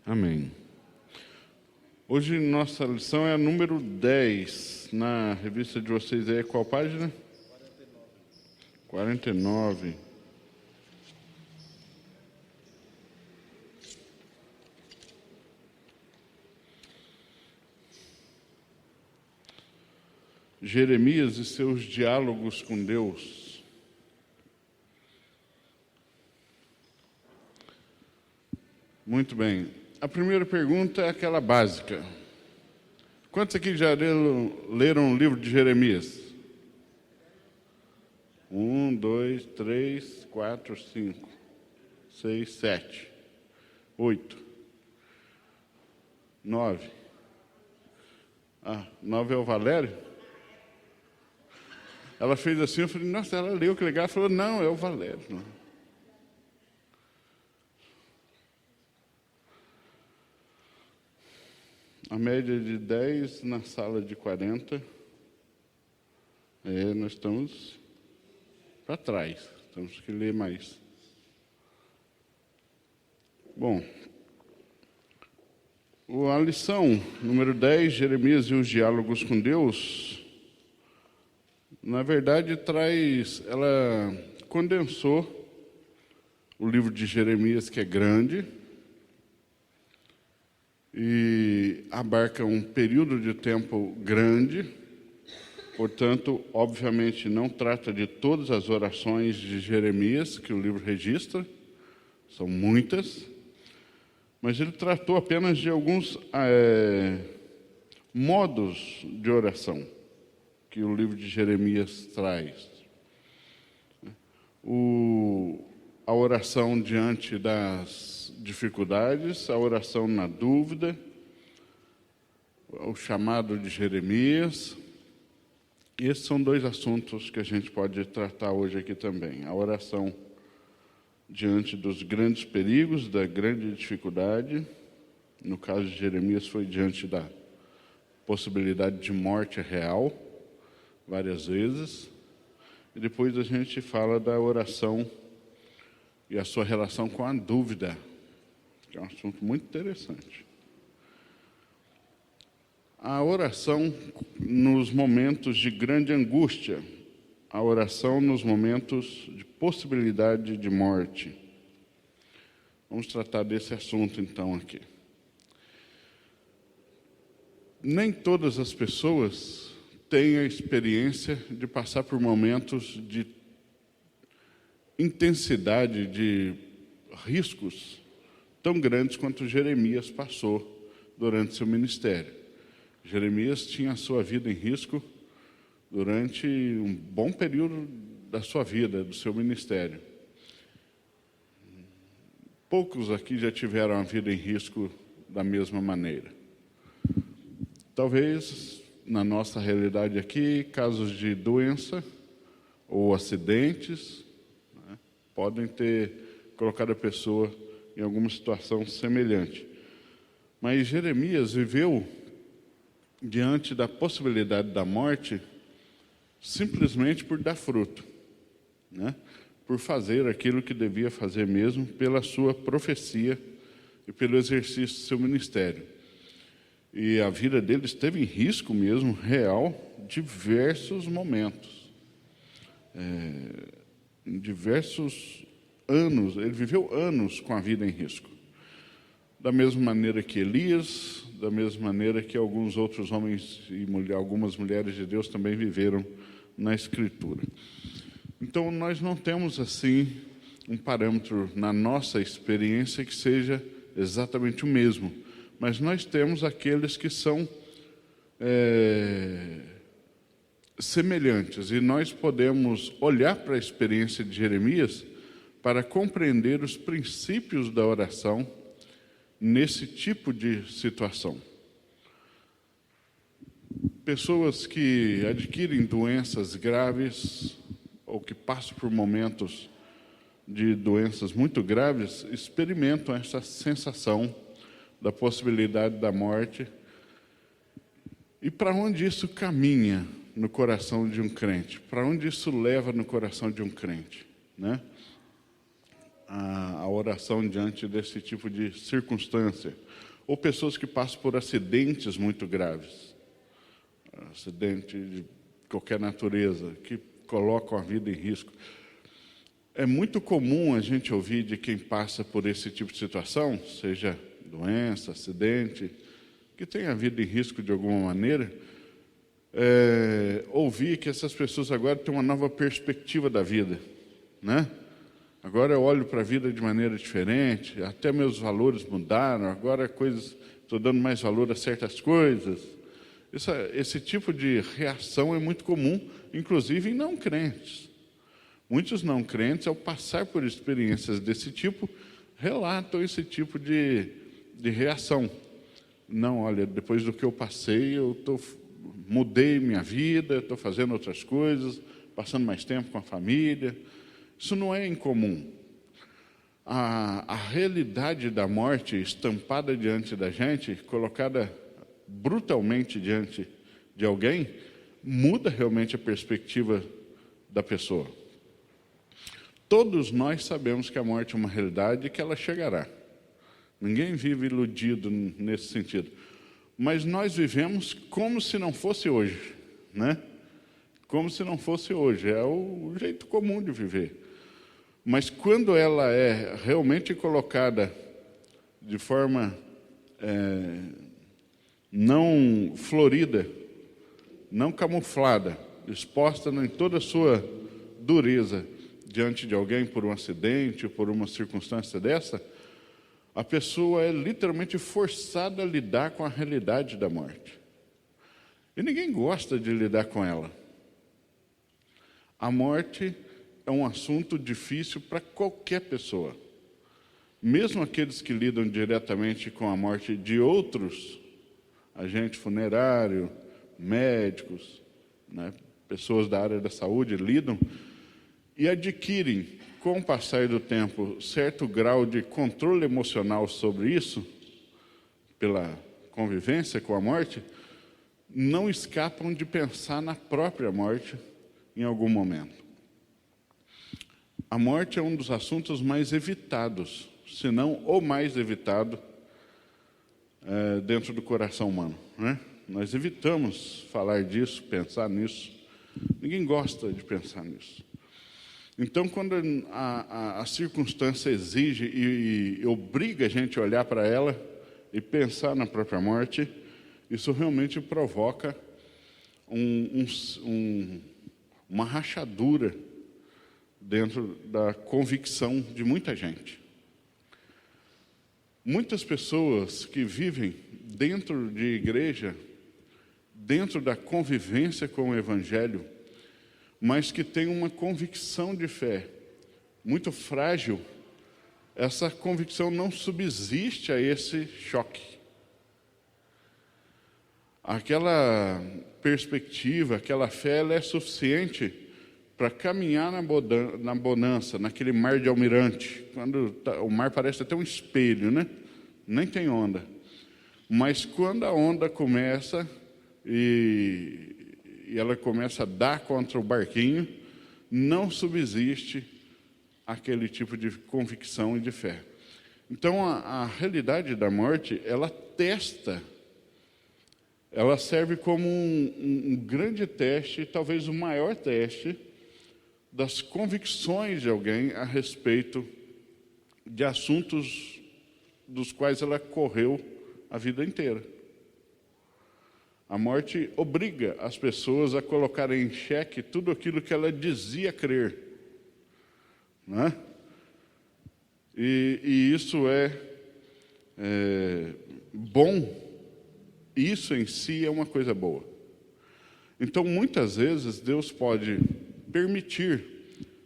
Amém. Hoje nossa lição é a número 10. Na revista de vocês aí, qual página? 49. Jeremias e seus diálogos com Deus. Muito bem. A primeira pergunta é aquela básica. Quantos aqui já leram o livro de Jeremias? 1, 2, 3, 4, 5, 6, 7, 8, 9. 9 é o Valério? Ela fez assim, eu falei, nossa, ela leu, que legal. Ela falou, não, é o Valério. Não. A média de 10 na sala de 40. Nós estamos para trás. Temos que ler mais. Bom, a lição número 10, Jeremias e os diálogos com Deus, na verdade ela condensou o livro de Jeremias, que é grande, e abarca um período de tempo grande, portanto, obviamente, não trata de todas as orações de Jeremias que o livro registra, são muitas, mas ele tratou apenas de alguns modos de oração que o livro de Jeremias traz. A oração diante das dificuldades, a oração na dúvida, o chamado de Jeremias. Esses são dois assuntos que a gente pode tratar hoje aqui também. A oração diante dos grandes perigos, da grande dificuldade. No caso de Jeremias, foi diante da possibilidade de morte real, várias vezes. E depois a gente fala da oração e a sua relação com a dúvida, que é um assunto muito interessante. A oração nos momentos de grande angústia, a oração nos momentos de possibilidade de morte. Vamos tratar desse assunto então aqui. Nem todas as pessoas têm a experiência de passar por momentos de intensidade, de riscos tão grandes quanto Jeremias passou durante seu ministério. Jeremias tinha a sua vida em risco durante um bom período da sua vida, do seu ministério. Poucos aqui já tiveram a vida em risco da mesma maneira. Talvez, na nossa realidade aqui, casos de doença ou acidentes, né, podem ter colocado a pessoa em alguma situação semelhante. Mas Jeremias viveu diante da possibilidade da morte simplesmente por dar fruto, né? Por fazer aquilo que devia fazer mesmo pela sua profecia e pelo exercício do seu ministério. E a vida dele esteve em risco mesmo, real, diversos momentos. Em diversos anos, ele viveu anos com a vida em risco. Da mesma maneira que Elias, da mesma maneira que alguns outros homens e algumas mulheres de Deus também viveram na Escritura. Então, nós não temos, assim, um parâmetro na nossa experiência que seja exatamente o mesmo, mas nós temos aqueles que são semelhantes, e nós podemos olhar para a experiência de Jeremias para compreender os princípios da oração nesse tipo de situação. Pessoas que adquirem doenças graves ou que passam por momentos de doenças muito graves experimentam essa sensação da possibilidade da morte. E para onde isso caminha no coração de um crente? Para onde isso leva no coração de um crente, né? a oração diante desse tipo de circunstância. Ou pessoas que passam por acidentes muito graves, acidente de qualquer natureza, que colocam a vida em risco. É muito comum a gente ouvir de quem passa por esse tipo de situação, seja doença, acidente, que tem a vida em risco de alguma maneira, ouvir que essas pessoas agora têm uma nova perspectiva da vida, né? Agora eu olho para a vida de maneira diferente, até meus valores mudaram, agora estou dando mais valor a certas coisas. Esse tipo de reação é muito comum, inclusive em não crentes. Muitos não crentes, ao passar por experiências desse tipo, relatam esse tipo de reação. Não, olha, depois do que eu passei, mudei minha vida, estou fazendo outras coisas, passando mais tempo com a família. Isso não é incomum. A realidade da morte estampada diante da gente, colocada brutalmente diante de alguém, muda realmente a perspectiva da pessoa. Todos nós sabemos que a morte é uma realidade e que ela chegará. Ninguém vive iludido nesse sentido. Mas nós vivemos como se não fosse hoje, né? Como se não fosse hoje. É o jeito comum de viver. Mas quando ela é realmente colocada de forma não florida, não camuflada, exposta em toda a sua dureza diante de alguém por um acidente ou por uma circunstância dessa, a pessoa é literalmente forçada a lidar com a realidade da morte. E ninguém gosta de lidar com ela. A morte é um assunto difícil para qualquer pessoa. Mesmo aqueles que lidam diretamente com a morte de outros, agente funerário, médicos, né, pessoas da área da saúde lidam e adquirem, com o passar do tempo, certo grau de controle emocional sobre isso, pela convivência com a morte, não escapam de pensar na própria morte em algum momento. A morte é um dos assuntos mais evitados, se não o mais evitado, dentro do coração humano, né? Nós evitamos falar disso, pensar nisso. Ninguém gosta de pensar nisso. Então, quando a circunstância exige e obriga a gente a olhar para ela e pensar na própria morte, isso realmente provoca uma rachadura dentro da convicção de muita gente. Muitas pessoas que vivem dentro de igreja, dentro da convivência com o Evangelho, mas que têm uma convicção de fé muito frágil, essa convicção não subsiste a esse choque. Aquela perspectiva, aquela fé, ela é suficiente para caminhar na bonança, naquele mar de almirante, quando o mar parece até um espelho, né? Nem tem onda. Mas quando a onda começa e ela começa a dar contra o barquinho, não subsiste aquele tipo de convicção e de fé. Então, a realidade da morte, ela testa, ela serve como um grande teste, talvez o maior teste, das convicções de alguém a respeito de assuntos dos quais ela correu a vida inteira. A morte obriga as pessoas a colocarem em xeque tudo aquilo que ela dizia crer, né? E isso é bom, isso em si é uma coisa boa. Então, muitas vezes, Deus pode permitir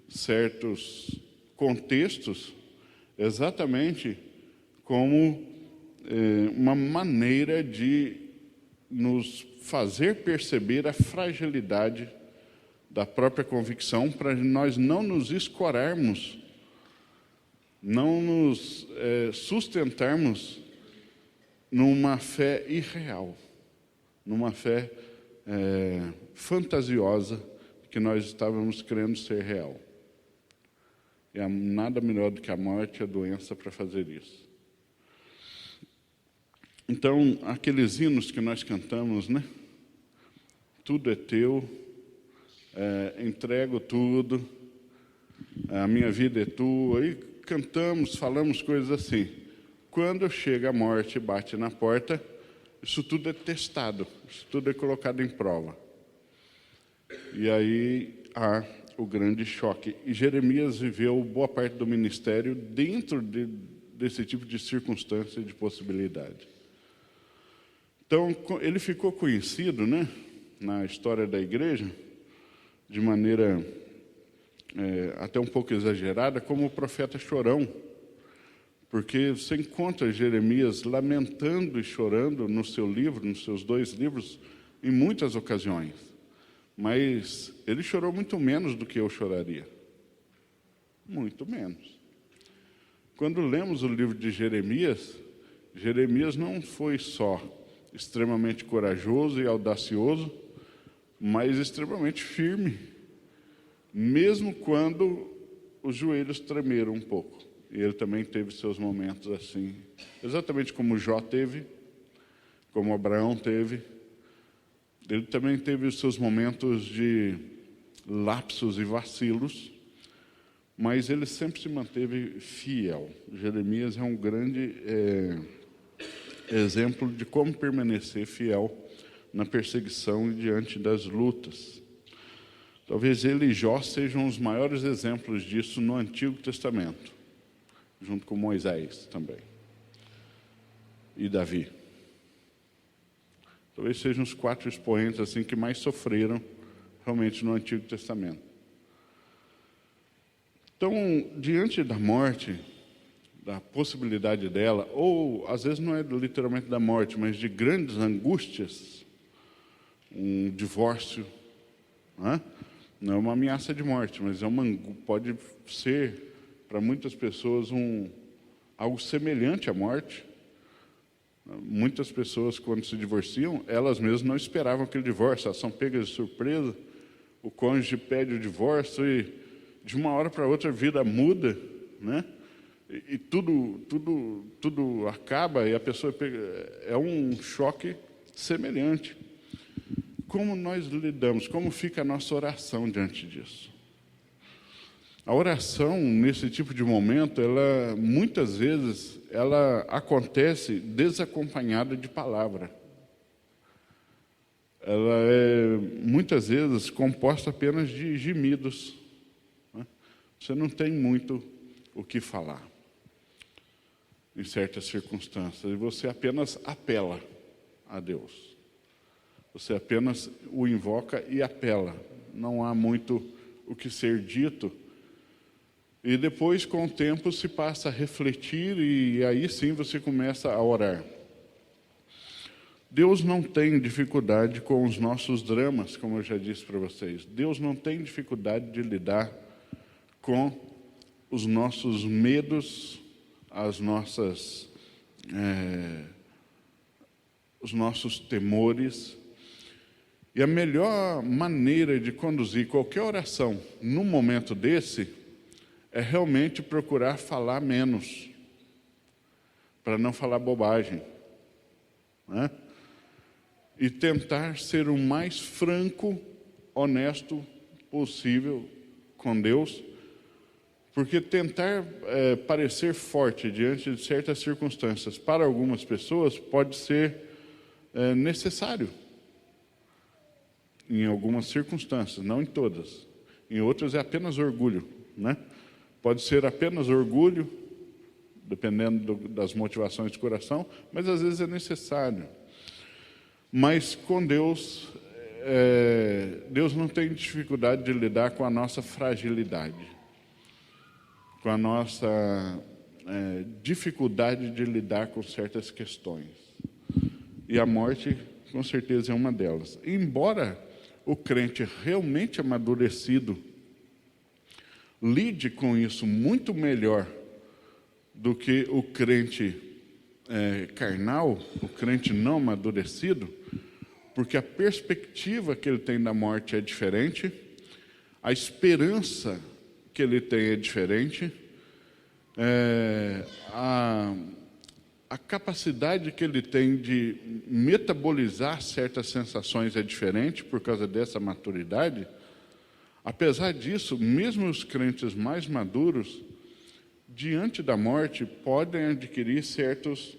certos contextos exatamente como uma maneira de nos fazer perceber a fragilidade da própria convicção, para nós não nos escorarmos, não nos sustentarmos numa fé irreal, numa fé fantasiosa que nós estávamos querendo ser real. E há nada melhor do que a morte e a doença para fazer isso. Então, aqueles hinos que nós cantamos, né? Tudo é teu, entrego tudo, a minha vida é tua. E cantamos, falamos coisas assim. Quando chega a morte e bate na porta, isso tudo é testado, isso tudo é colocado em prova. E aí há o grande choque. E Jeremias viveu boa parte do ministério dentro desse tipo de circunstância e de possibilidade. Então, ele ficou conhecido, né, na história da igreja, de maneira até um pouco exagerada, como o profeta chorão. Porque você encontra Jeremias lamentando e chorando no seu livro, nos seus 2 livros, em muitas ocasiões. Mas ele chorou muito menos do que eu choraria. Muito menos. Quando lemos o livro de Jeremias, Jeremias não foi só extremamente corajoso e audacioso, mas extremamente firme, mesmo quando os joelhos tremeram um pouco. E ele também teve seus momentos assim, exatamente como Jó teve, como Abraão teve. Ele também teve os seus momentos de lapsos e vacilos, mas ele sempre se manteve fiel. Jeremias é um grande exemplo de como permanecer fiel na perseguição e diante das lutas. Talvez ele e Jó sejam os maiores exemplos disso no Antigo Testamento, junto com Moisés também, e Davi. Talvez sejam os 4 expoentes assim, que mais sofreram realmente no Antigo Testamento. Então, diante da morte, da possibilidade dela, ou às vezes não é literalmente da morte, mas de grandes angústias, um divórcio, não é uma ameaça de morte, mas pode ser para muitas pessoas algo semelhante à morte. Muitas pessoas, quando se divorciam, elas mesmas não esperavam aquele divórcio, elas são pegas de surpresa, o cônjuge pede o divórcio e de uma hora para outra a vida muda, né? E tudo acaba e a pessoa pega. É um choque semelhante. Como nós lidamos? Como fica a nossa oração diante disso? A oração, nesse tipo de momento, muitas vezes, ela acontece desacompanhada de palavra. Ela é, muitas vezes, composta apenas de gemidos. Você não tem muito o que falar, em certas circunstâncias, e você apenas apela a Deus. Você apenas o invoca e apela. Não há muito o que ser dito. E depois, com o tempo, se passa a refletir e aí sim você começa a orar. Deus não tem dificuldade com os nossos dramas, como eu já disse para vocês. Deus não tem dificuldade de lidar com os nossos medos, os nossos temores. E a melhor maneira de conduzir qualquer oração num momento desse é realmente procurar falar menos, para não falar bobagem, né? E tentar ser o mais franco, honesto possível com Deus, porque tentar parecer forte diante de certas circunstâncias para algumas pessoas pode ser necessário, em algumas circunstâncias, não em todas. Em outras é apenas orgulho, né? Pode ser apenas orgulho, dependendo das motivações do coração, mas às vezes é necessário. Mas com Deus, Deus não tem dificuldade de lidar com a nossa fragilidade, com a nossa dificuldade de lidar com certas questões. E a morte, com certeza, é uma delas. Embora o crente realmente amadurecido lide com isso muito melhor do que o crente carnal, o crente não amadurecido, porque a perspectiva que ele tem da morte é diferente, a esperança que ele tem é diferente, a capacidade que ele tem de metabolizar certas sensações é diferente por causa dessa maturidade. Apesar disso, mesmo os crentes mais maduros, diante da morte, podem adquirir certos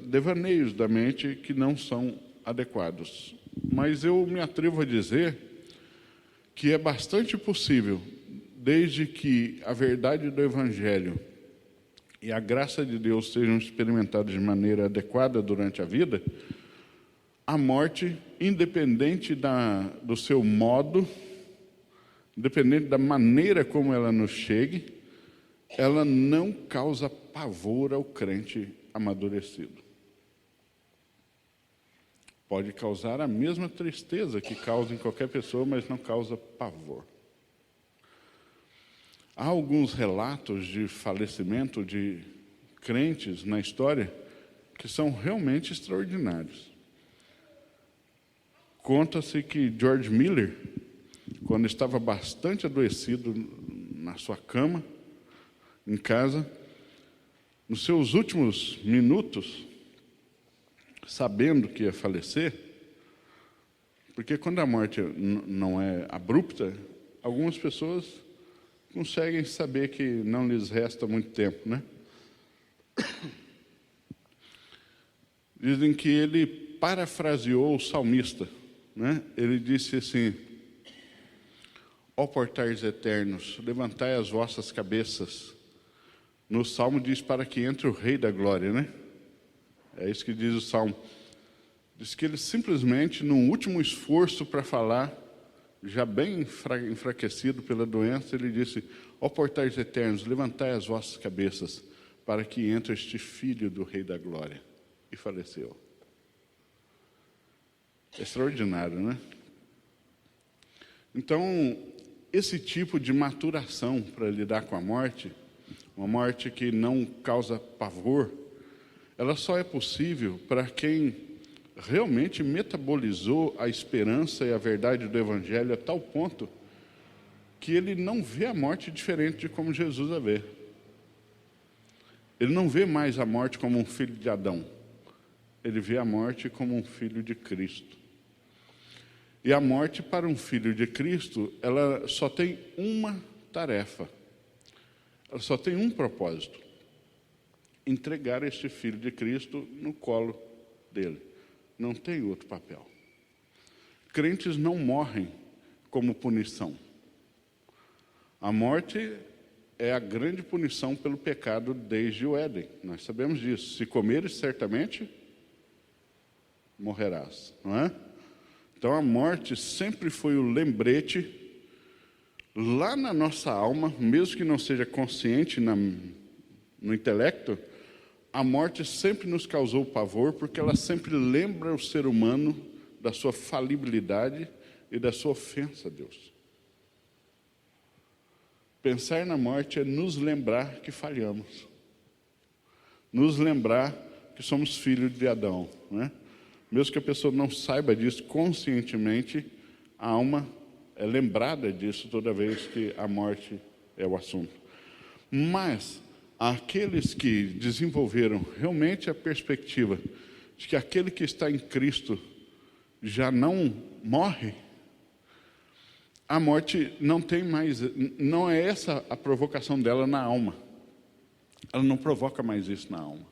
devaneios da mente que não são adequados. Mas eu me atrevo a dizer que é bastante possível, desde que a verdade do Evangelho e a graça de Deus sejam experimentados de maneira adequada durante a vida, a morte, independente do seu modo, independente da maneira como ela nos chegue, ela não causa pavor ao crente amadurecido. Pode causar a mesma tristeza que causa em qualquer pessoa, mas não causa pavor. Há alguns relatos de falecimento de crentes na história que são realmente extraordinários. Conta-se que George Miller, quando estava bastante adoecido na sua cama, em casa, nos seus últimos minutos, sabendo que ia falecer, porque quando a morte não é abrupta, algumas pessoas conseguem saber que não lhes resta muito tempo, né? Dizem que ele parafraseou o salmista, né? Ele disse assim: ó portais eternos, levantai as vossas cabeças. No Salmo diz para que entre o Rei da Glória, né? É isso que diz o Salmo. Diz que ele simplesmente, num último esforço para falar, já bem enfraquecido pela doença, ele disse: ó portais eternos, levantai as vossas cabeças, para que entre este Filho do Rei da Glória. E faleceu. É extraordinário, né? Então, esse tipo de maturação para lidar com a morte, uma morte que não causa pavor, ela só é possível para quem realmente metabolizou a esperança e a verdade do Evangelho a tal ponto que ele não vê a morte diferente de como Jesus a vê. Ele não vê mais a morte como um filho de Adão. Ele vê a morte como um filho de Cristo. E a morte para um filho de Cristo, ela só tem uma tarefa. Ela só tem um propósito: entregar este filho de Cristo no colo dele. Não tem outro papel. Crentes não morrem como punição. A morte é a grande punição pelo pecado desde o Éden. Nós sabemos disso. Se comeres, certamente morrerás, não é? Então a morte sempre foi o lembrete lá na nossa alma, mesmo que não seja consciente no intelecto. A morte sempre nos causou pavor, porque ela sempre lembra o ser humano da sua falibilidade e da sua ofensa a Deus. Pensar na morte é nos lembrar que falhamos, nos lembrar que somos filhos de Adão, né? Mesmo que a pessoa não saiba disso conscientemente, a alma é lembrada disso toda vez que a morte é o assunto. Mas aqueles que desenvolveram realmente a perspectiva de que aquele que está em Cristo já não morre, a morte não tem mais, não é essa a provocação dela na alma. Ela não provoca mais isso na alma.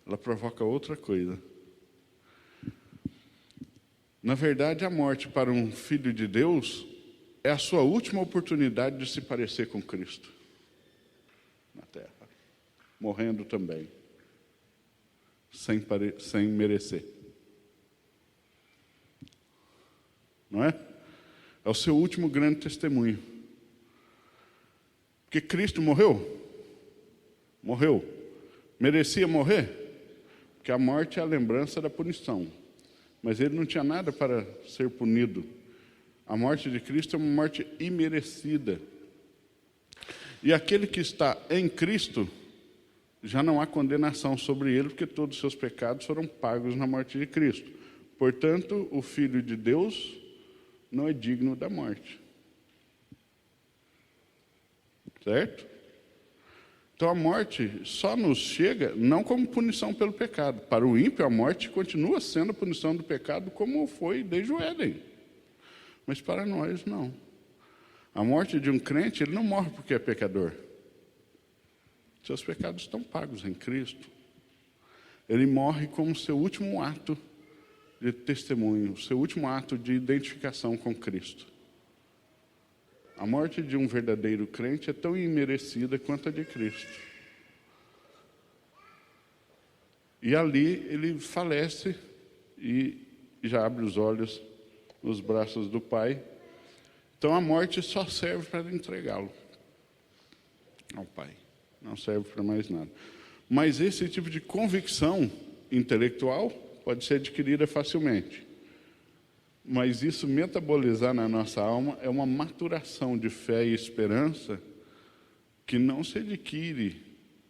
Ela provoca outra coisa. Na verdade, a morte para um filho de Deus é a sua última oportunidade de se parecer com Cristo na terra, morrendo também, sem merecer. Não é? É o seu último grande testemunho. Porque Cristo morreu. Morreu. Merecia morrer? Porque a morte é a lembrança da punição. Mas ele não tinha nada para ser punido. A morte de Cristo é uma morte imerecida. E aquele que está em Cristo, já não há condenação sobre ele, porque todos os seus pecados foram pagos na morte de Cristo. Portanto, o Filho de Deus não é digno da morte. certo? Então a morte só nos chega não como punição pelo pecado. Para o ímpio, a morte continua sendo a punição do pecado como foi desde o Éden. Mas para nós, não. A morte de um crente, ele não morre porque é pecador. Seus pecados estão pagos em Cristo. Ele morre como seu último ato de testemunho, seu último ato de identificação com Cristo. A morte de um verdadeiro crente é tão imerecida quanto a de Cristo. E ali ele falece e já abre os olhos nos braços do Pai. Então a morte só serve para entregá-lo ao Pai. Não serve para mais nada. Mas esse tipo de convicção intelectual pode ser adquirida facilmente. Mas isso metabolizar na nossa alma é uma maturação de fé e esperança que não se adquire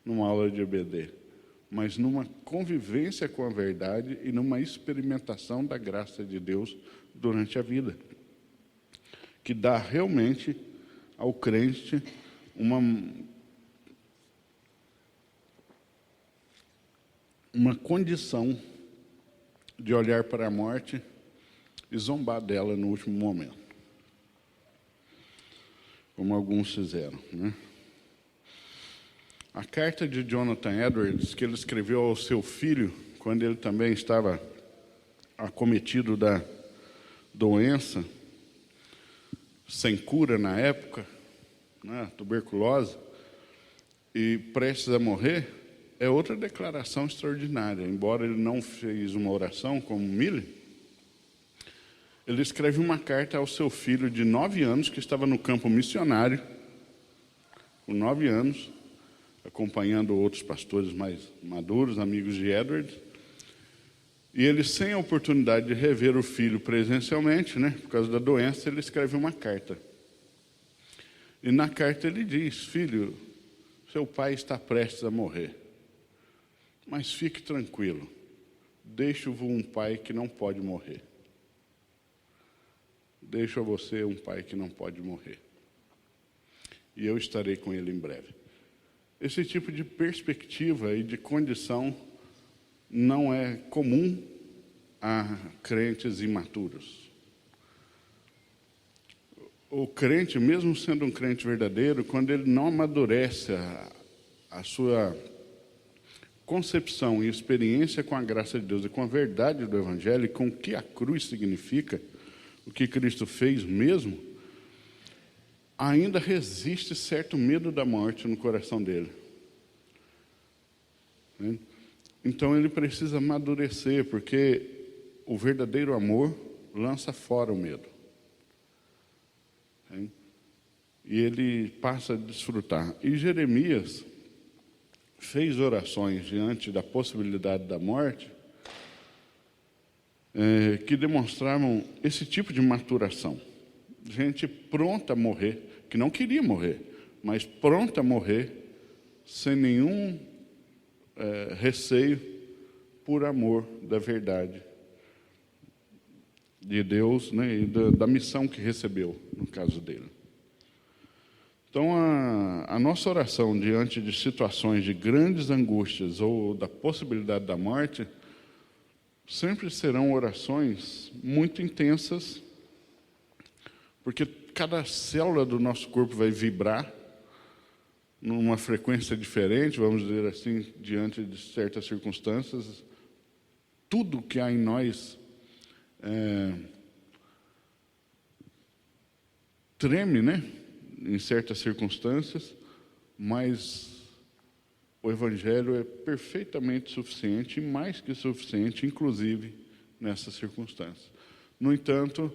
numa aula de EBD, mas numa convivência com a verdade e numa experimentação da graça de Deus durante a vida, que dá realmente ao crente uma condição de olhar para a morte e zombar dela no último momento, como alguns fizeram, né? A carta de Jonathan Edwards, que ele escreveu ao seu filho, quando ele também estava acometido da doença, sem cura na época, né, tuberculose, e prestes a morrer, é outra declaração extraordinária. Embora ele não fez uma oração como Mille, ele escreve uma carta ao seu filho de 9 anos, que estava no campo missionário, com 9 anos, acompanhando outros pastores mais maduros, amigos de Edward. E ele, sem a oportunidade de rever o filho presencialmente, né, por causa da doença, ele escreve uma carta. E na carta ele diz: filho, seu pai está prestes a morrer, mas fique tranquilo, deixo-vos um pai que não pode morrer. Deixo a você um pai que não pode morrer. E eu estarei com ele em breve. Esse tipo de perspectiva e de condição não é comum a crentes imaturos. O crente, mesmo sendo um crente verdadeiro, quando ele não amadurece a sua concepção e experiência com a graça de Deus e com a verdade do Evangelho, e com o que a cruz significa, o que Cristo fez mesmo, ainda resiste certo medo da morte no coração dele. Então ele precisa amadurecer, porque o verdadeiro amor lança fora o medo. E ele passa a desfrutar. E Jeremias fez orações diante da possibilidade da morte, que demonstravam esse tipo de maturação. Gente pronta a morrer, que não queria morrer, mas pronta a morrer, sem nenhum receio, por amor da verdade de Deus, né, e da missão que recebeu, no caso dele. Então, a nossa oração diante de situações de grandes angústias ou da possibilidade da morte sempre serão orações muito intensas, porque cada célula do nosso corpo vai vibrar numa frequência diferente, vamos dizer assim, diante de certas circunstâncias. Tudo que há em nós treme, né, em certas circunstâncias, mas o Evangelho é perfeitamente suficiente, e mais que suficiente, inclusive nessas circunstâncias. No entanto,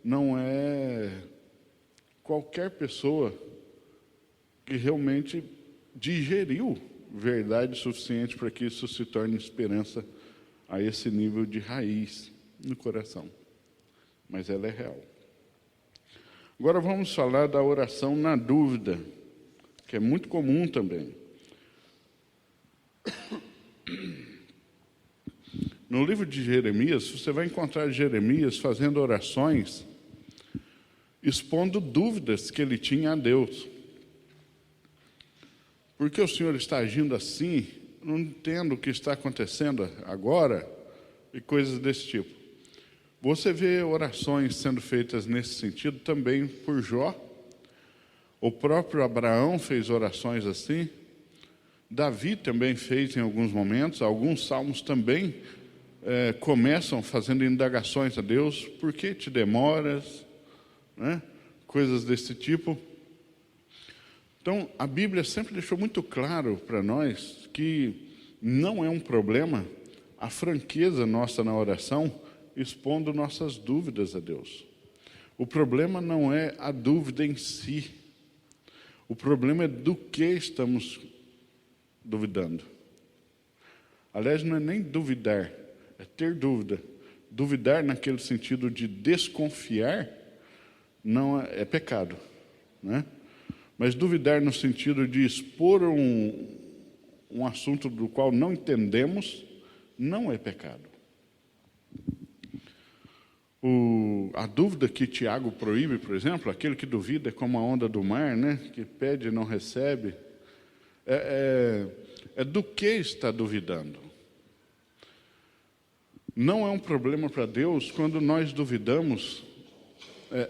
não é qualquer pessoa que realmente digeriu verdade suficiente para que isso se torne esperança a esse nível de raiz no coração. Mas ela é real. Agora vamos falar da oração na dúvida, que é muito comum também. No livro de Jeremias, você vai encontrar Jeremias fazendo orações, expondo dúvidas que ele tinha a Deus. por que o Senhor está agindo assim? Não entendo o que está acontecendo agora, e coisas desse tipo. Você vê orações sendo feitas nesse sentido também por Jó. O próprio Abraão fez orações assim. Davi também fez em alguns momentos. Alguns salmos também começam fazendo indagações a Deus. Por que te demoras? Né? Coisas desse tipo. Então, a Bíblia sempre deixou muito claro para nós que não é um problema a franqueza nossa na oração, expondo nossas dúvidas a Deus. O problema não é a dúvida em si. O problema é do que estamos duvidando. Aliás, não é nem duvidar, é ter dúvida. Duvidar naquele sentido de desconfiar não é pecado, né? Mas duvidar no sentido de expor um assunto do qual não entendemos não é pecado. A dúvida que Tiago proíbe, por exemplo, aquele que duvida é como a onda do mar, né? Que pede e não recebe, é do que está duvidando. Não é um problema para Deus quando nós duvidamos,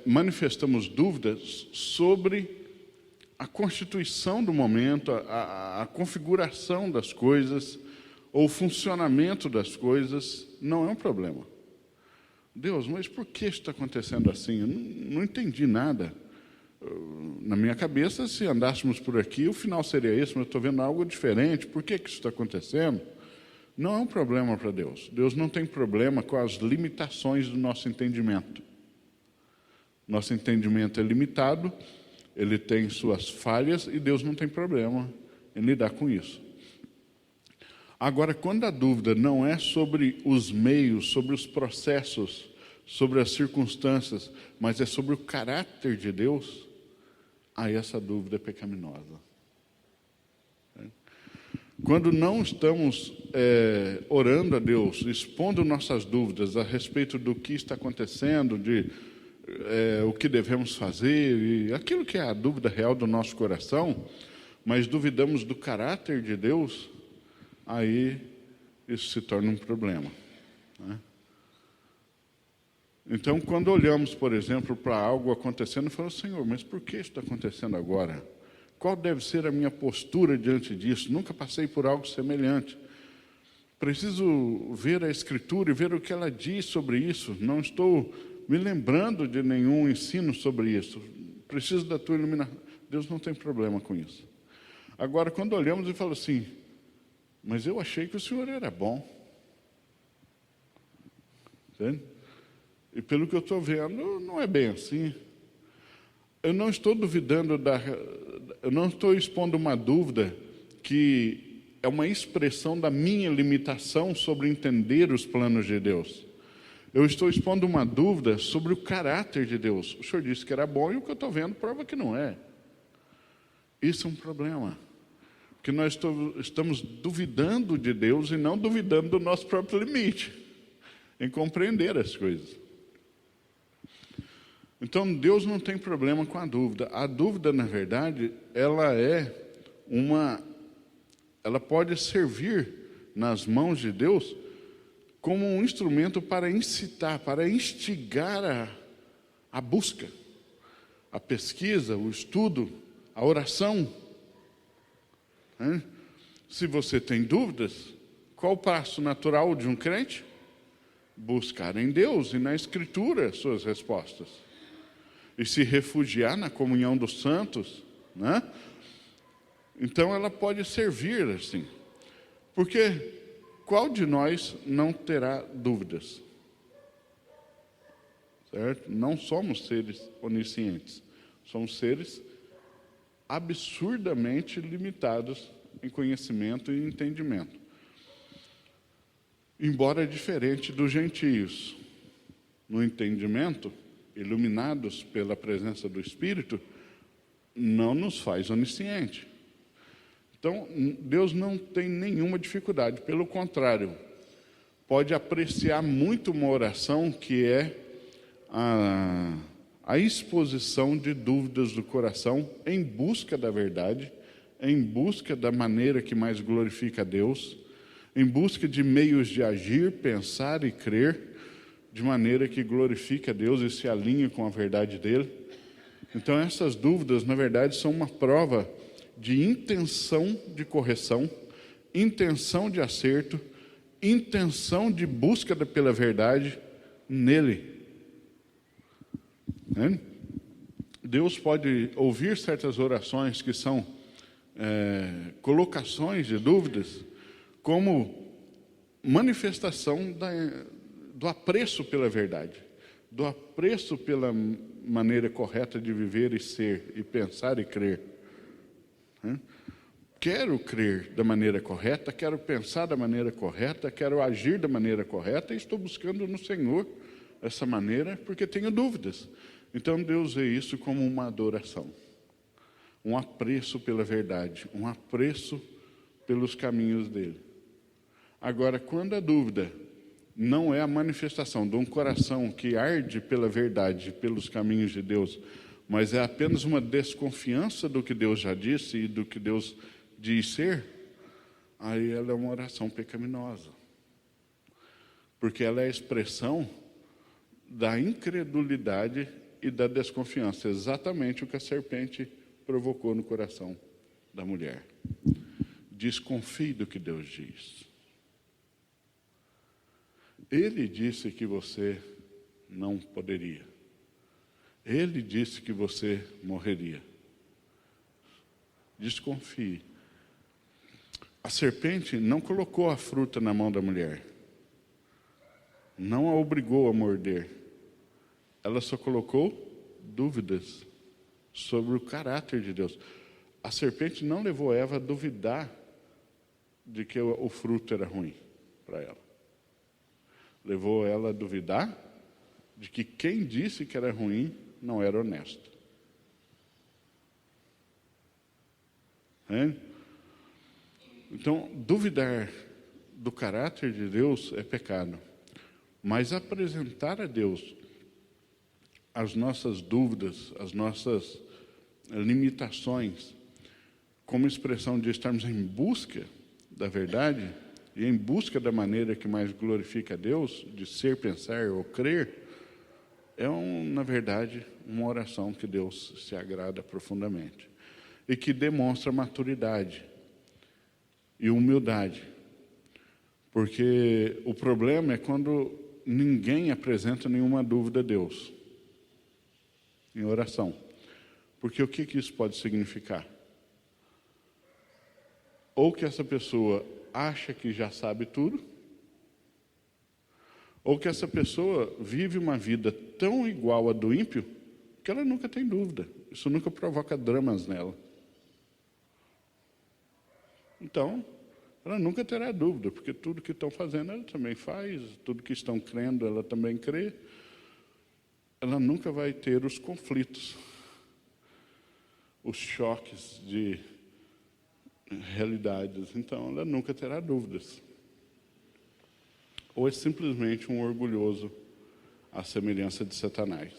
manifestamos dúvidas sobre a constituição do momento, a configuração das coisas, ou o funcionamento das coisas, não é um problema. Deus, mas por que está acontecendo assim? Eu não entendi nada. Na minha cabeça, se andássemos por aqui, o final seria esse, mas eu estou vendo algo diferente. Por que isso está acontecendo? Não é um problema para Deus. Deus não tem problema com as limitações do nosso entendimento. Nosso entendimento é limitado, ele tem suas falhas e Deus não tem problema em lidar com isso. Agora, quando a dúvida não é sobre os meios, sobre os processos, sobre as circunstâncias, mas é sobre o caráter de Deus, aí essa dúvida é pecaminosa. Quando não estamos orando a Deus, expondo nossas dúvidas a respeito do que está acontecendo, de o que devemos fazer, e aquilo que é a dúvida real do nosso coração, mas duvidamos do caráter de Deus, aí isso se torna um problema, né? Então, quando olhamos, por exemplo, para algo acontecendo, falamos, Senhor, mas por que isso está acontecendo agora? Qual deve ser a minha postura diante disso? Nunca passei por algo semelhante. Preciso ver a Escritura e ver o que ela diz sobre isso. Não estou me lembrando de nenhum ensino sobre isso. Preciso da tua iluminação. Deus não tem problema com isso. Agora, quando olhamos e falamos assim, mas eu achei que o Senhor era bom. Entende? E pelo que eu estou vendo, não é bem assim. Eu não estou duvidando eu não estou expondo uma dúvida que é uma expressão da minha limitação sobre entender os planos de Deus. Eu estou expondo uma dúvida sobre o caráter de Deus. O Senhor disse que era bom e o que eu estou vendo prova que não é. Isso é um problema. Porque nós estamos duvidando de Deus e não duvidando do nosso próprio limite em compreender as coisas. Então, Deus não tem problema com a dúvida. A dúvida, na verdade, ela pode servir nas mãos de Deus como um instrumento para incitar, para instigar a busca, a pesquisa, o estudo, a oração. Se você tem dúvidas, qual o passo natural de um crente? Buscar em Deus e na Escritura suas respostas. E se refugiar na comunhão dos santos, né? Então ela pode servir assim. Porque qual de nós não terá dúvidas? Certo? Não somos seres oniscientes. Somos seres absurdamente limitados em conhecimento e entendimento. Embora diferente dos gentios, no entendimento, iluminados pela presença do Espírito, não nos faz onisciente. Então, Deus não tem nenhuma dificuldade, pelo contrário, pode apreciar muito uma oração que é a exposição de dúvidas do coração em busca da verdade em busca da maneira que mais glorifica a Deus, em busca de meios de agir, pensar e crer, de maneira que glorifica a Deus e se alinha com a verdade dele. Então essas dúvidas, na verdade, são uma prova de intenção de correção, intenção de acerto, intenção de busca pela verdade nele. Né? Deus pode ouvir certas orações que são colocações de dúvidas como manifestação do apreço pela verdade, do apreço pela maneira correta de viver e ser, e pensar e crer. Né? Quero crer da maneira correta, quero pensar da maneira correta, quero agir da maneira correta e estou buscando no Senhor essa maneira porque tenho dúvidas. Então Deus vê isso como uma adoração, um apreço pela verdade, um apreço pelos caminhos dele. Agora, quando a dúvida não é a manifestação de um coração que arde pela verdade, pelos caminhos de Deus, mas é apenas uma desconfiança do que Deus já disse e do que Deus diz ser, aí ela é uma oração pecaminosa. Porque ela é a expressão da incredulidade e da desconfiança, exatamente o que a serpente provocou no coração da mulher. Desconfie do que Deus diz. Ele disse que você não poderia. Ele disse que você morreria. Desconfie. A serpente não colocou a fruta na mão da mulher. Não a obrigou a morder. Ela só colocou dúvidas sobre o caráter de Deus. A serpente não levou Eva a duvidar de que o fruto era ruim para ela. Levou ela a duvidar de que quem disse que era ruim não era honesto. Então, duvidar do caráter de Deus é pecado. Mas apresentar a Deus as nossas dúvidas, as nossas limitações, como expressão de estarmos em busca da verdade e em busca da maneira que mais glorifica a Deus, de ser, pensar ou crer, é, na verdade, uma oração que Deus se agrada profundamente e que demonstra maturidade e humildade. Porque o problema é quando ninguém apresenta nenhuma dúvida a Deus em oração. Porque o que isso pode significar? Ou que essa pessoa acha que já sabe tudo, ou que essa pessoa vive uma vida tão igual à do ímpio que ela nunca tem dúvida. Isso nunca provoca dramas nela. Então, ela nunca terá dúvida, porque tudo que estão fazendo ela também faz, tudo que estão crendo ela também crê. Ela nunca vai ter os conflitos, os choques de realidades. Então, ela nunca terá dúvidas. Ou é simplesmente um orgulhoso à semelhança de Satanás.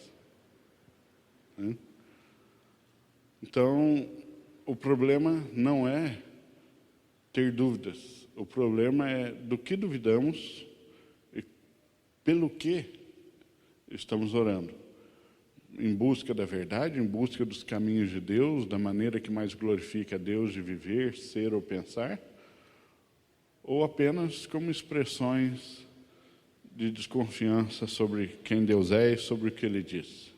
Então, o problema não é ter dúvidas. O problema é do que duvidamos e pelo que estamos orando. Em busca da verdade, em busca dos caminhos de Deus, da maneira que mais glorifica a Deus de viver, ser ou pensar, ou apenas como expressões de desconfiança sobre quem Deus é e sobre o que Ele diz.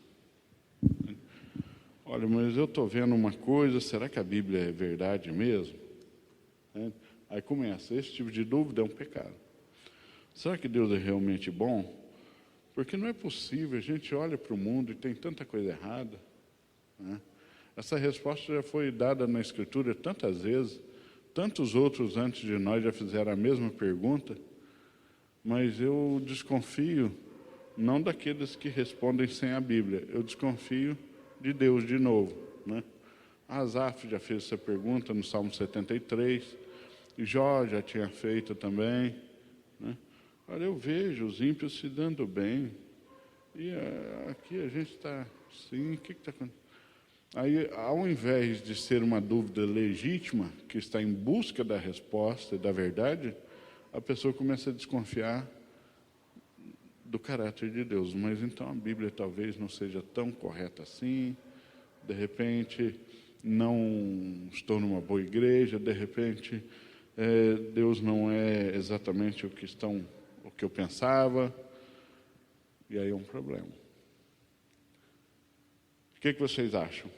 Olha, mas eu estou vendo uma coisa, será que a Bíblia é verdade mesmo? Aí começa, esse tipo de dúvida é um pecado. Será que Deus é realmente bom? Porque não é possível, a gente olha para o mundo e tem tanta coisa errada. Essa resposta já foi dada na Escritura tantas vezes, tantos outros antes de nós já fizeram a mesma pergunta, mas eu desconfio não daqueles que respondem sem a Bíblia, eu desconfio de Deus de novo. Asaf já fez essa pergunta no Salmo 73, Jó já tinha feito também. Olha, eu vejo os ímpios se dando bem, e aqui a gente está assim, o que está acontecendo? Aí, ao invés de ser uma dúvida legítima, que está em busca da resposta e da verdade, a pessoa começa a desconfiar do caráter de Deus. Mas então a Bíblia talvez não seja tão correta assim, de repente não estou numa boa igreja, de repente Deus não é exatamente o que eu pensava, e aí é um problema. O que vocês acham?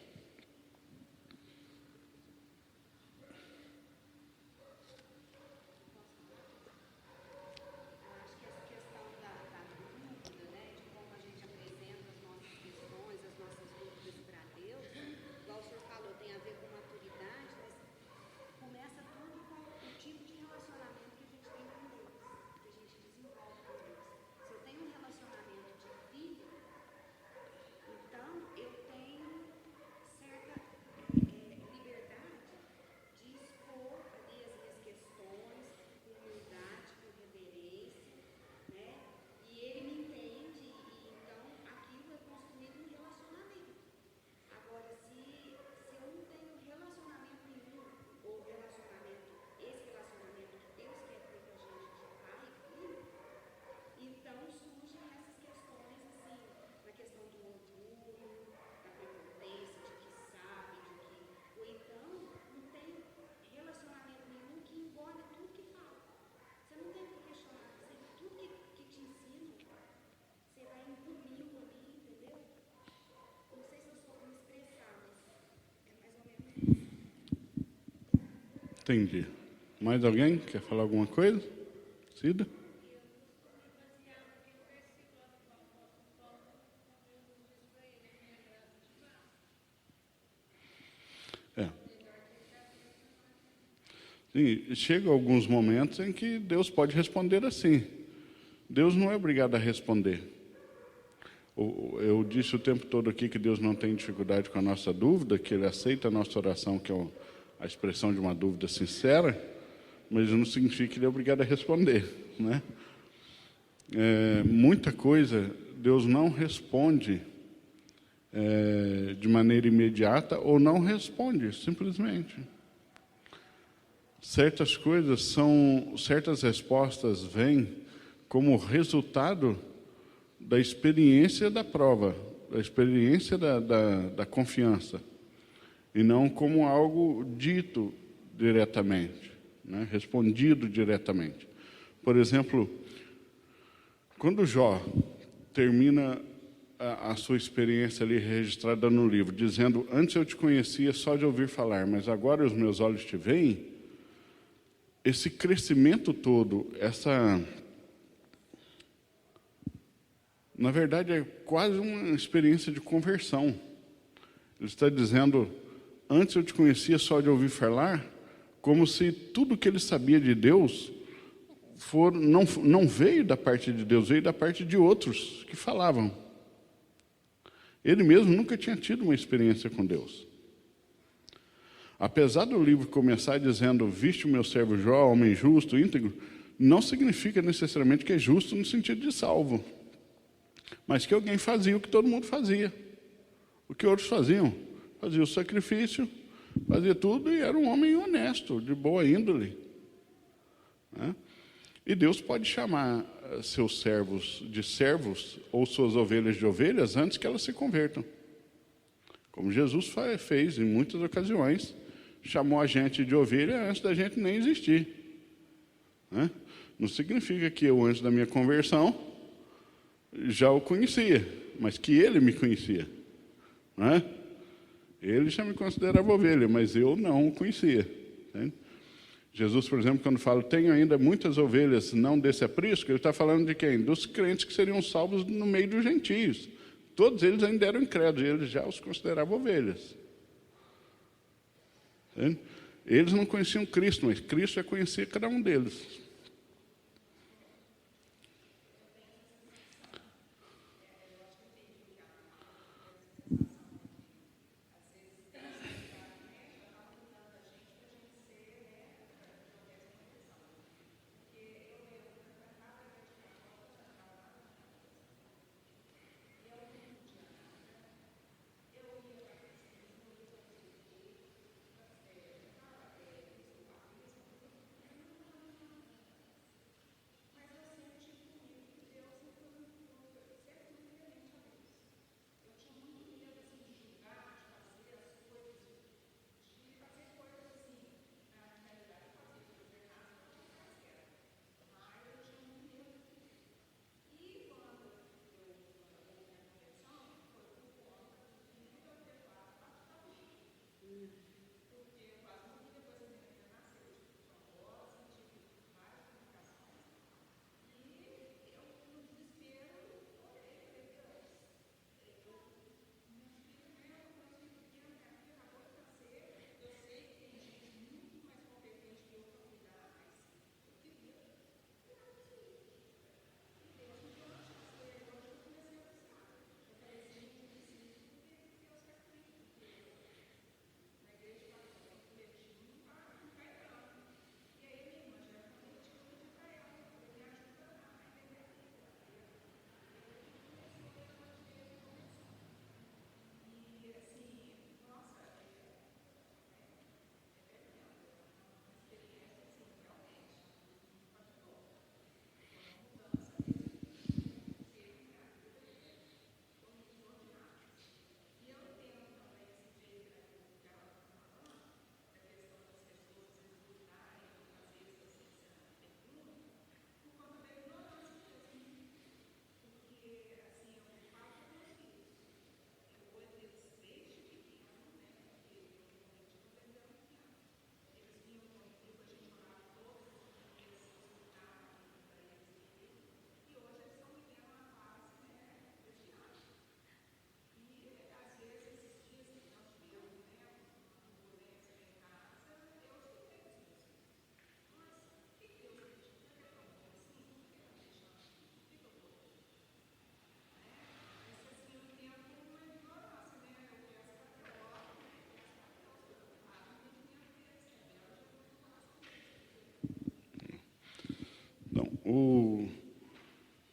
Entendi. Mais alguém quer falar alguma coisa? Cida? Sim, chega alguns momentos em que Deus pode responder assim. Deus não é obrigado a responder. Eu disse o tempo todo aqui que Deus não tem dificuldade com a nossa dúvida, que Ele aceita a nossa oração, que é a expressão de uma dúvida sincera, mas não significa que Ele é obrigado a responder, né? Muita coisa Deus não responde de maneira imediata ou não responde, simplesmente. Certas respostas vêm como resultado da experiência da prova, da experiência da confiança, e não como algo dito diretamente, né? Respondido diretamente. Por exemplo, quando Jó termina a sua experiência ali registrada no livro, dizendo: antes eu te conhecia só de ouvir falar, mas agora os meus olhos te veem. Esse crescimento todo, na verdade, é quase uma experiência de conversão. Ele está dizendo: antes eu te conhecia só de ouvir falar, como se tudo que ele sabia de Deus não veio da parte de Deus, veio da parte de outros que falavam. Ele mesmo nunca tinha tido uma experiência com Deus. Apesar do livro começar dizendo: viste o meu servo Jó, homem justo, íntegro, não significa necessariamente que é justo no sentido de salvo, mas que alguém fazia o que todo mundo fazia, o que outros faziam. Fazia o sacrifício, fazia tudo, e era um homem honesto, de boa índole, né? E Deus pode chamar seus servos de servos ou suas ovelhas de ovelhas antes que elas se convertam, como Jesus fez em muitas ocasiões. Chamou a gente de ovelha antes da gente nem existir, né? Não significa que eu, antes da minha conversão, já o conhecia, mas que ele me conhecia, né? Ele já me considerava ovelha, mas eu não o conhecia, né? Jesus, por exemplo, quando fala: tenho ainda muitas ovelhas, não desse aprisco, ele está falando de quem? Dos crentes que seriam salvos no meio dos gentios. Todos eles ainda eram incrédulos, e ele já os considerava ovelhas. Eles não conheciam Cristo, mas Cristo já conhecia cada um deles.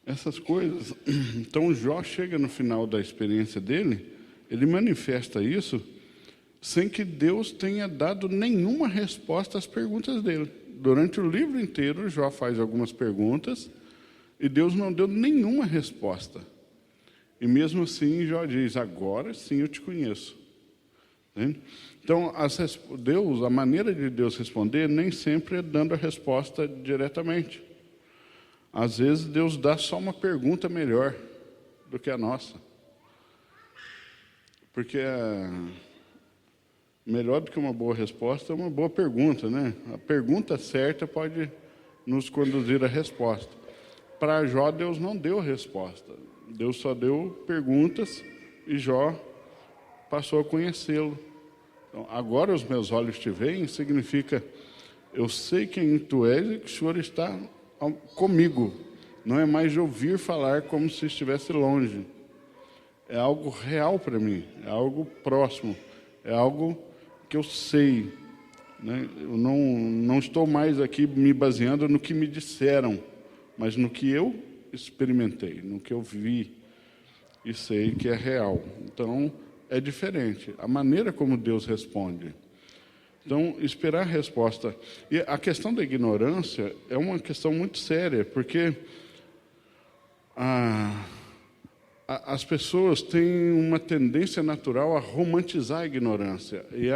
essas coisas. Então, Jó chega no final da experiência dele, ele manifesta isso sem que Deus tenha dado nenhuma resposta às perguntas dele. Durante o livro inteiro, Jó faz algumas perguntas e Deus não deu nenhuma resposta. E mesmo assim, Jó diz, agora sim eu te conheço. Entende? Então, a maneira de Deus responder nem sempre é dando a resposta diretamente. Às vezes, Deus dá só uma pergunta melhor do que a nossa. Porque melhor do que uma boa resposta é uma boa pergunta, né? A pergunta certa pode nos conduzir à resposta. Para Jó, Deus não deu resposta. Deus só deu perguntas e Jó passou a conhecê-lo. Então, agora os meus olhos te veem, significa, eu sei quem tu és e que o Senhor está comigo. Não é mais de ouvir falar como se estivesse longe. É algo real para mim, é algo próximo, é algo que eu sei. Né? Eu não estou mais aqui me baseando no que me disseram, mas no que eu experimentei, no que eu vi e sei que é real. Então, é diferente. A maneira como Deus responde. Então, esperar a resposta. E a questão da ignorância é uma questão muito séria, porque as pessoas têm uma tendência natural a romantizar a ignorância e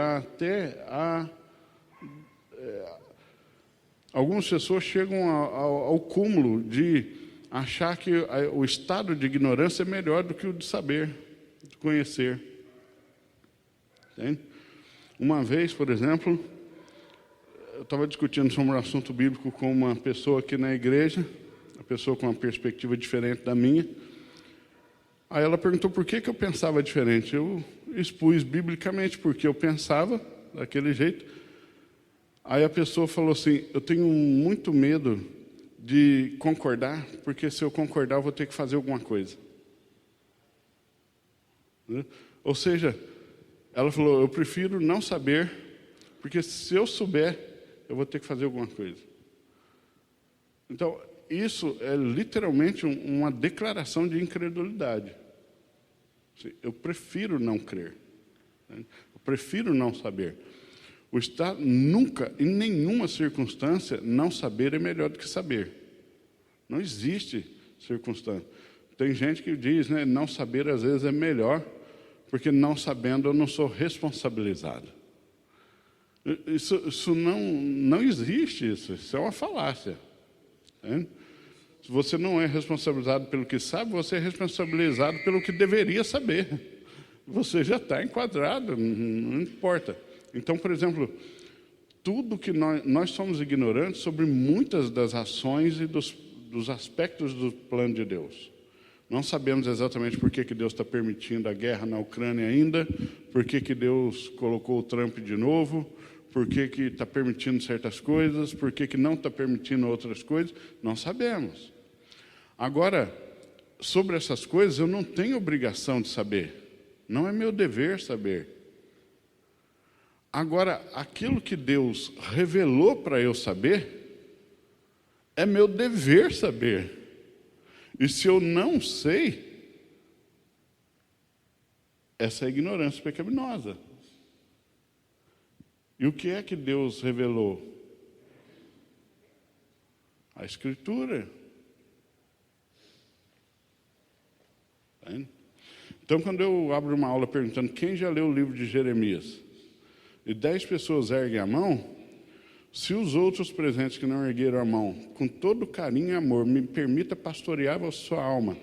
algumas pessoas chegam ao cúmulo de achar que o estado de ignorância é melhor do que o de saber, de conhecer. Entende? Uma vez, por exemplo, eu estava discutindo sobre um assunto bíblico com uma pessoa aqui na igreja, uma pessoa com uma perspectiva diferente da minha. Aí ela perguntou por que eu pensava diferente. Eu expus biblicamente porque eu pensava daquele jeito. Aí a pessoa falou assim, eu tenho muito medo de concordar, porque se eu concordar eu vou ter que fazer alguma coisa. Ou seja, ela falou, eu prefiro não saber, porque se eu souber, eu vou ter que fazer alguma coisa. Então, isso é literalmente uma declaração de incredulidade. Eu prefiro não crer. Eu prefiro não saber. O estar nunca, em nenhuma circunstância, não saber é melhor do que saber. Não existe circunstância. Tem gente que diz, né, não saber às vezes é melhor, porque não sabendo eu não sou responsabilizado. Isso não existe, isso é uma falácia. Né? Se você não é responsabilizado pelo que sabe, você é responsabilizado pelo que deveria saber. Você já está enquadrado, não importa. Então, por exemplo, tudo que nós somos ignorantes sobre muitas das ações e dos aspectos do plano de Deus. Não sabemos exatamente por que Deus está permitindo a guerra na Ucrânia ainda, por que Deus colocou o Trump de novo, por que está permitindo certas coisas, por que não está permitindo outras coisas, não sabemos. Agora, sobre essas coisas, eu não tenho obrigação de saber. Não é meu dever saber. Agora, aquilo que Deus revelou para eu saber, é meu dever saber. E se eu não sei, essa é a ignorância pecaminosa. E o que é que Deus revelou? A Escritura. Então, quando eu abro uma aula perguntando quem já leu o livro de Jeremias, e 10 pessoas erguem a mão, se os outros presentes que não ergueram a mão, com todo carinho e amor, me permita pastorear a sua alma,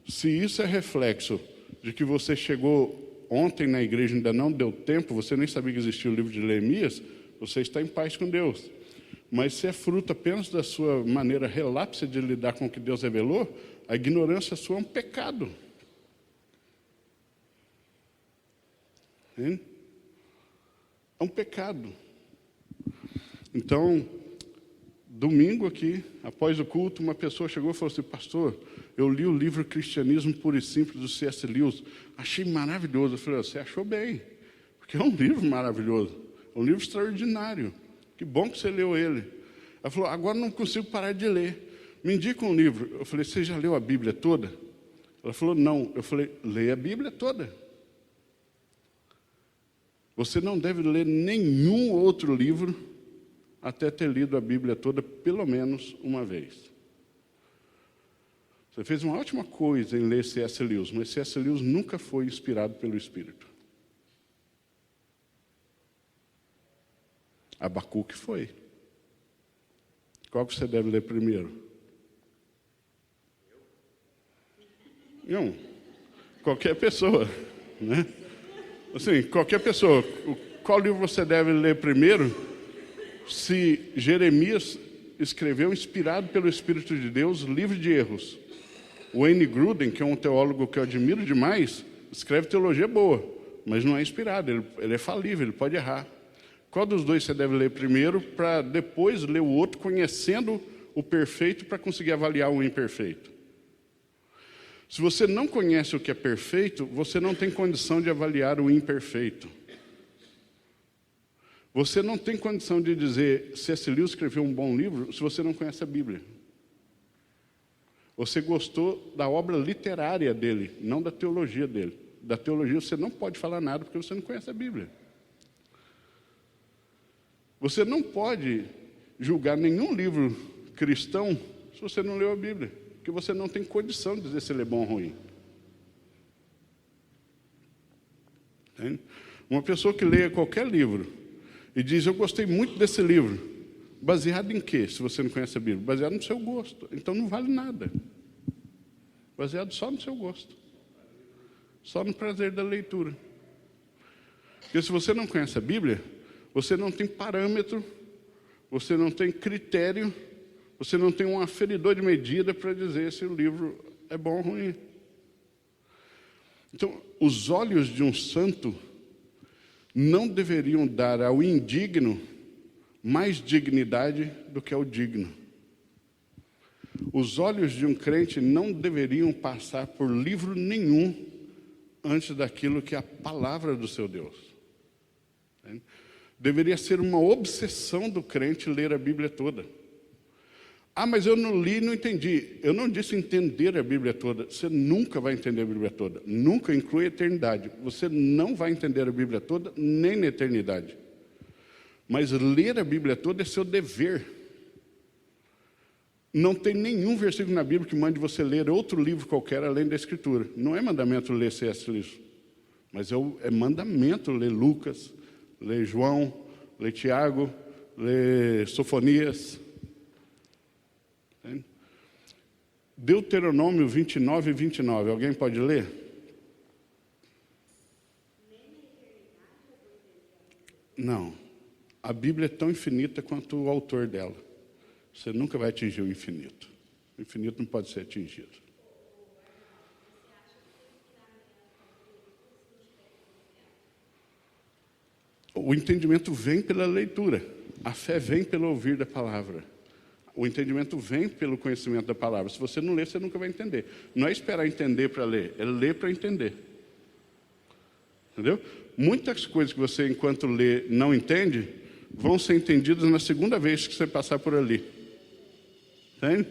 se isso é reflexo de que você chegou ontem na igreja e ainda não deu tempo, você nem sabia que existia o livro de Jeremias, você está em paz com Deus. Mas se é fruto apenas da sua maneira relapsa de lidar com o que Deus revelou, a ignorância sua é um pecado. Hein? É um pecado. Então, domingo aqui, após o culto, uma pessoa chegou e falou assim, pastor, eu li o livro Cristianismo Puro e Simples do C.S. Lewis, achei maravilhoso. Eu falei, você achou bem, porque é um livro maravilhoso, é um livro extraordinário, que bom que você leu ele. Ela falou, agora não consigo parar de ler, me indica um livro. Eu falei, você já leu a Bíblia toda? Ela falou, não. Eu falei, leia a Bíblia toda. Você não deve ler nenhum outro livro até ter lido a Bíblia toda pelo menos uma vez. Você fez uma ótima coisa em ler C.S. Lewis, mas C.S. Lewis nunca foi inspirado pelo Espírito. Abacuque foi. Qual que você deve ler primeiro? Não, qualquer pessoa, né? Assim, qualquer pessoa. Qual livro você deve ler primeiro? Se Jeremias escreveu, inspirado pelo Espírito de Deus, livro de erros. O Wayne Grudem, que é um teólogo que eu admiro demais, escreve teologia boa, mas não é inspirado, ele é falível, ele pode errar. Qual dos dois você deve ler primeiro, para depois ler o outro, conhecendo o perfeito, para conseguir avaliar o imperfeito? Se você não conhece o que é perfeito, você não tem condição de avaliar o imperfeito. Você não tem condição de dizer se C.S. Lewis escreveu um bom livro se você não conhece a Bíblia. Você gostou da obra literária dele, não da teologia dele. Da teologia você não pode falar nada porque você não conhece a Bíblia. Você não pode julgar nenhum livro cristão se você não leu a Bíblia, porque você não tem condição de dizer se ele é bom ou ruim. Entende? Uma pessoa que leia qualquer livro e diz, eu gostei muito desse livro, baseado em quê, se você não conhece a Bíblia? Baseado no seu gosto. Então não vale nada. Baseado só no seu gosto. Só no prazer da leitura. Porque se você não conhece a Bíblia, você não tem parâmetro, você não tem critério, você não tem um aferidor de medida para dizer se o livro é bom ou ruim. Então, os olhos de um santo não deveriam dar ao indigno mais dignidade do que ao digno. Os olhos de um crente não deveriam passar por livro nenhum antes daquilo que é a palavra do seu Deus. Deveria ser uma obsessão do crente ler a Bíblia toda. Ah, mas eu não li e não entendi. Eu não disse entender a Bíblia toda. Você nunca vai entender a Bíblia toda. Nunca inclui a eternidade. Você não vai entender a Bíblia toda, nem na eternidade. Mas ler a Bíblia toda é seu dever. Não tem nenhum versículo na Bíblia que mande você ler outro livro qualquer além da Escritura. Não é mandamento ler C.S. Lewis, mas é mandamento ler Lucas, ler João, ler Tiago, ler Sofonias. Deuteronômio 29 e 29. Alguém pode ler? Não. A Bíblia é tão infinita quanto o autor dela. Você nunca vai atingir o infinito. O infinito não pode ser atingido. O entendimento vem pela leitura. A fé vem pelo ouvir da palavra. O entendimento vem pelo conhecimento da palavra. Se você não ler, você nunca vai entender. Não é esperar entender para ler, é ler para entender. Entendeu? Muitas coisas que você, enquanto lê, não entende, vão ser entendidas na segunda vez que você passar por ali. Entende?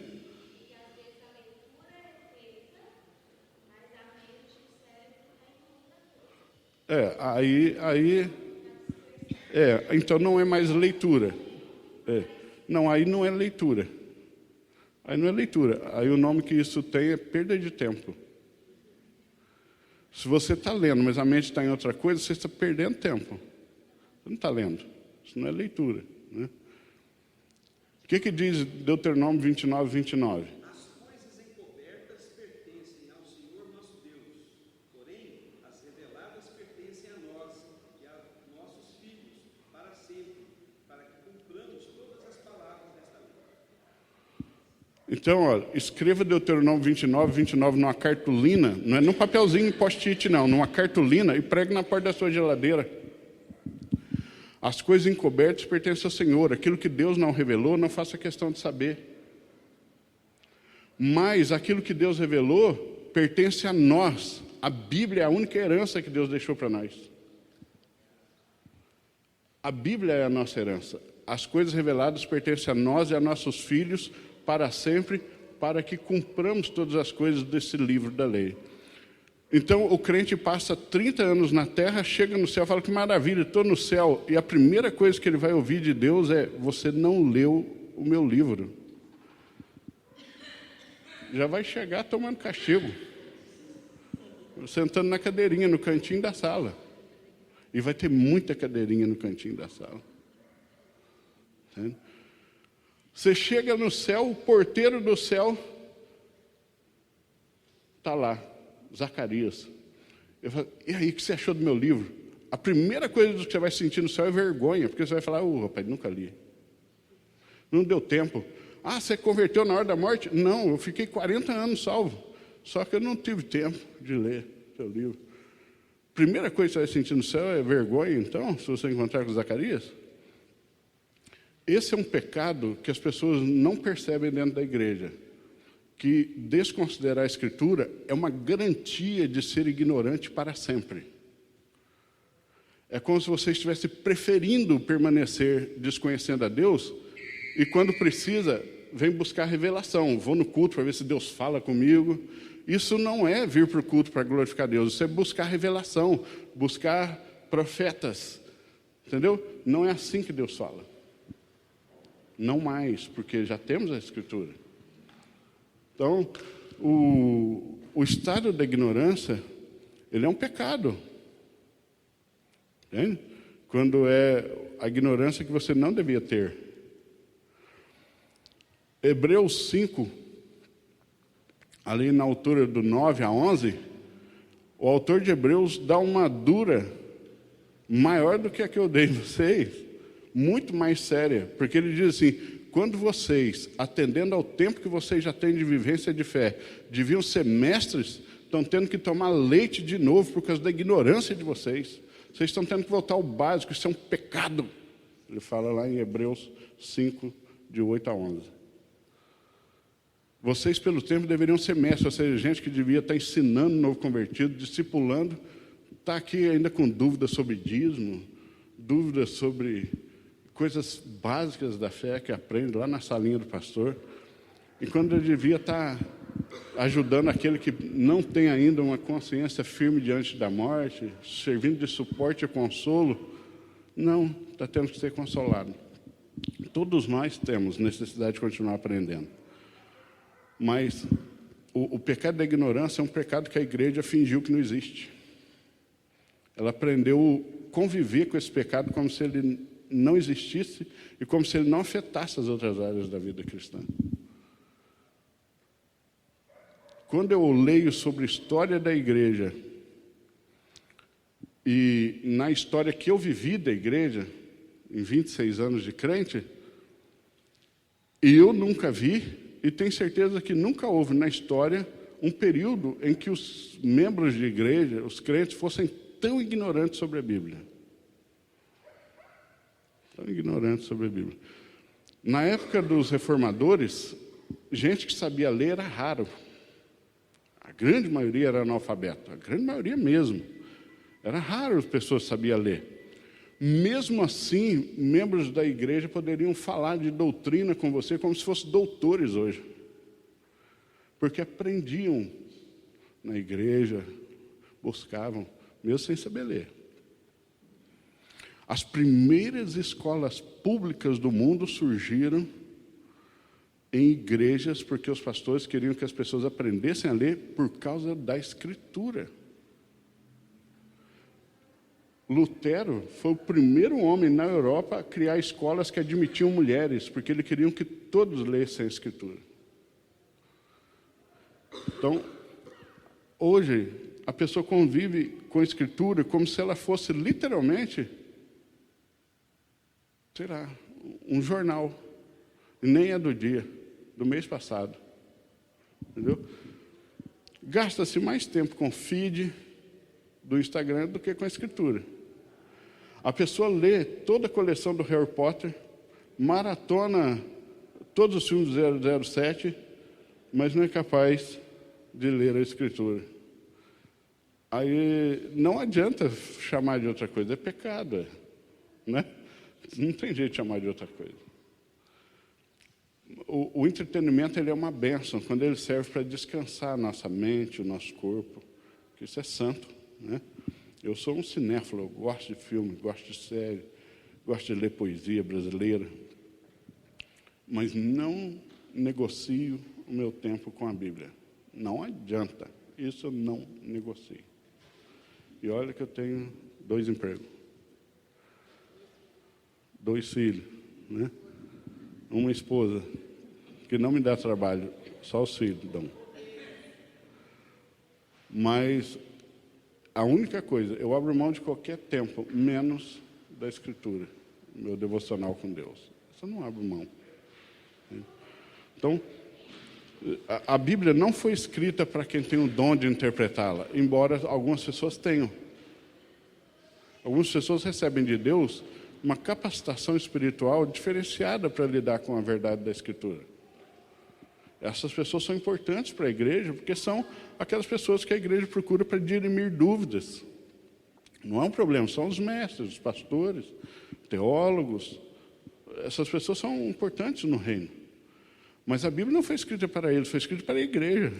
Então não é mais leitura. Não, aí não é leitura. Aí não é leitura. Aí o nome que isso tem é perda de tempo. Se você está lendo, mas a mente está em outra coisa, você está perdendo tempo. Você não está lendo. Isso não é leitura. Né? O que diz Deuteronômio 29, 29? As coisas encobertas pertencem ao Senhor nosso Deus, porém as reveladas pertencem a nós e a nossos filhos para sempre, para que cumpramos todas as palavras desta lei. Então, olha, escreva Deuteronômio 29, 29 numa cartolina, não é num papelzinho post-it não, numa cartolina e pregue na porta da sua geladeira. As coisas encobertas pertencem ao Senhor. Aquilo que Deus não revelou, não faça questão de saber. Mas aquilo que Deus revelou pertence a nós. A Bíblia é a única herança que Deus deixou para nós. A Bíblia é a nossa herança. As coisas reveladas pertencem a nós e a nossos filhos para sempre, para que cumpramos todas as coisas desse livro da lei. Então, o crente passa 30 anos na terra, chega no céu, fala que maravilha, estou no céu. E a primeira coisa que ele vai ouvir de Deus é: você não leu o meu livro. Já vai chegar tomando castigo, sentando na cadeirinha, no cantinho da sala. E vai ter muita cadeirinha no cantinho da sala. Entende? Você chega no céu, o porteiro do céu está lá, Zacarias. Eu falo: e aí, o que você achou do meu livro? A primeira coisa que você vai sentir no céu é vergonha, porque você vai falar: rapaz, nunca li. Não deu tempo. Ah, você converteu na hora da morte? Não, eu fiquei 40 anos salvo. Só que eu não tive tempo de ler seu livro. Primeira coisa que você vai sentir no céu é vergonha, então, se você encontrar com Zacarias. Esse é um pecado que as pessoas não percebem dentro da igreja. Que desconsiderar a Escritura é uma garantia de ser ignorante para sempre. É como se você estivesse preferindo permanecer desconhecendo a Deus, e quando precisa, vem buscar revelação. Vou no culto para ver se Deus fala comigo. Isso não é vir para o culto para glorificar Deus, isso é buscar revelação, buscar profetas. Entendeu? Não é assim que Deus fala. Não mais, porque já temos a Escritura. Então, o estado da ignorância, ele é um pecado. Entende? Quando é a ignorância que você não devia ter. Hebreus 5, ali na altura do 9 a 11, o autor de Hebreus dá uma dura maior do que a que eu dei a vocês, muito mais séria, porque ele diz assim: quando vocês, atendendo ao tempo que vocês já têm de vivência de fé, deviam ser mestres, estão tendo que tomar leite de novo por causa da ignorância de vocês. Vocês estão tendo que voltar ao básico, isso é um pecado. Ele fala lá em Hebreus 5, de 8 a 11. Vocês, pelo tempo, deveriam ser mestres, ou seja, gente que devia estar ensinando o novo convertido, discipulando, está aqui ainda com dúvidas sobre dízimo, dúvidas sobre coisas básicas da fé que aprende lá na salinha do pastor, e quando ele devia estar ajudando aquele que não tem ainda uma consciência firme diante da morte, servindo de suporte e consolo, não, está tendo que ser consolado. Todos nós temos necessidade de continuar aprendendo. Mas o pecado da ignorância é um pecado que a igreja fingiu que não existe. Ela aprendeu a conviver com esse pecado como se ele não existisse e como se ele não afetasse as outras áreas da vida cristã. Quando eu leio sobre a história da igreja e na história que eu vivi da igreja, em 26 anos de crente, eu nunca vi, e tenho certeza que nunca houve na história um período em que os membros de igreja, os crentes, fossem tão ignorantes sobre a Bíblia. Tão ignorantes sobre a Bíblia. Na época dos reformadores, gente que sabia ler era raro. A grande maioria era analfabeto, a grande maioria mesmo. Era raro as pessoas que sabiam ler. Mesmo assim, membros da igreja poderiam falar de doutrina com você como se fossem doutores hoje. Porque aprendiam na igreja, buscavam, mesmo sem saber ler. As primeiras escolas públicas do mundo surgiram em igrejas porque os pastores queriam que as pessoas aprendessem a ler por causa da Escritura. Lutero foi o primeiro homem na Europa a criar escolas que admitiam mulheres, porque ele queria que todos lessem a Escritura. Então, hoje, a pessoa convive com a Escritura como se ela fosse literalmente, sei lá, um jornal. E nem é do dia, do mês passado. Entendeu? Gasta-se mais tempo com feed do Instagram do que com a Escritura. A pessoa lê toda a coleção do Harry Potter, maratona todos os filmes do 007, mas não é capaz de ler a Escritura. Aí não adianta chamar de outra coisa, é pecado, né? Não tem jeito de chamar de outra coisa. O entretenimento ele é uma bênção quando ele serve para descansar a nossa mente, o nosso corpo, que isso é santo, né? Eu sou um cinéfilo, eu gosto de filme, gosto de série, gosto de ler poesia brasileira, mas não negocio o meu tempo com a Bíblia. Não adianta, isso eu não negocio. E olha que eu tenho 2 empregos, 2 filhos, né? Uma esposa que não me dá trabalho, só os filhos dão. Mas a única coisa, eu abro mão de qualquer tempo, menos da Escritura, meu devocional com Deus. Isso eu não abro mão. Então, a Bíblia não foi escrita para quem tem o dom de interpretá-la, embora algumas pessoas tenham. Algumas pessoas recebem de Deus uma capacitação espiritual diferenciada para lidar com a verdade da Escritura. Essas pessoas são importantes para a igreja, porque são aquelas pessoas que a igreja procura para dirimir dúvidas. Não é um problema, são os mestres, os pastores, teólogos. Essas pessoas são importantes no reino. Mas a Bíblia não foi escrita para eles, foi escrita para a igreja.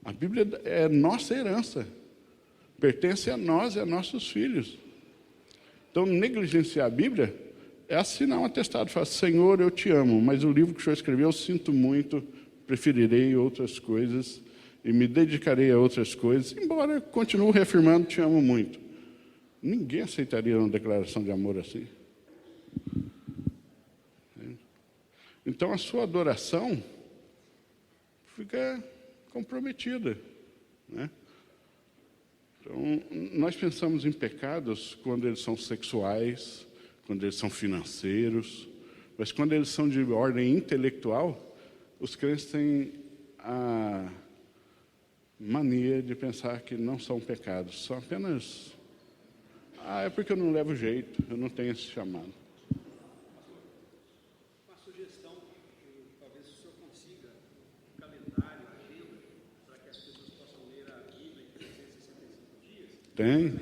A Bíblia é nossa herança, pertence a nós e a nossos filhos. Então, negligenciar a Bíblia é assinar um atestado, falar, Senhor, eu te amo, mas o livro que o Senhor escreveu, eu sinto muito, preferirei outras coisas e me dedicarei a outras coisas, embora eu continue reafirmando, te amo muito. Ninguém aceitaria uma declaração de amor assim. Então, a sua adoração fica comprometida, né? Então, nós pensamos em pecados quando eles são sexuais, quando eles são financeiros, mas quando eles são de ordem intelectual, os crentes têm a mania de pensar que não são pecados, são apenas, é porque eu não levo jeito, eu não tenho esse chamado. Uma sugestão, talvez o senhor consiga um calendário, agenda, para que as pessoas possam ler a Bíblia em 365 dias. Tem.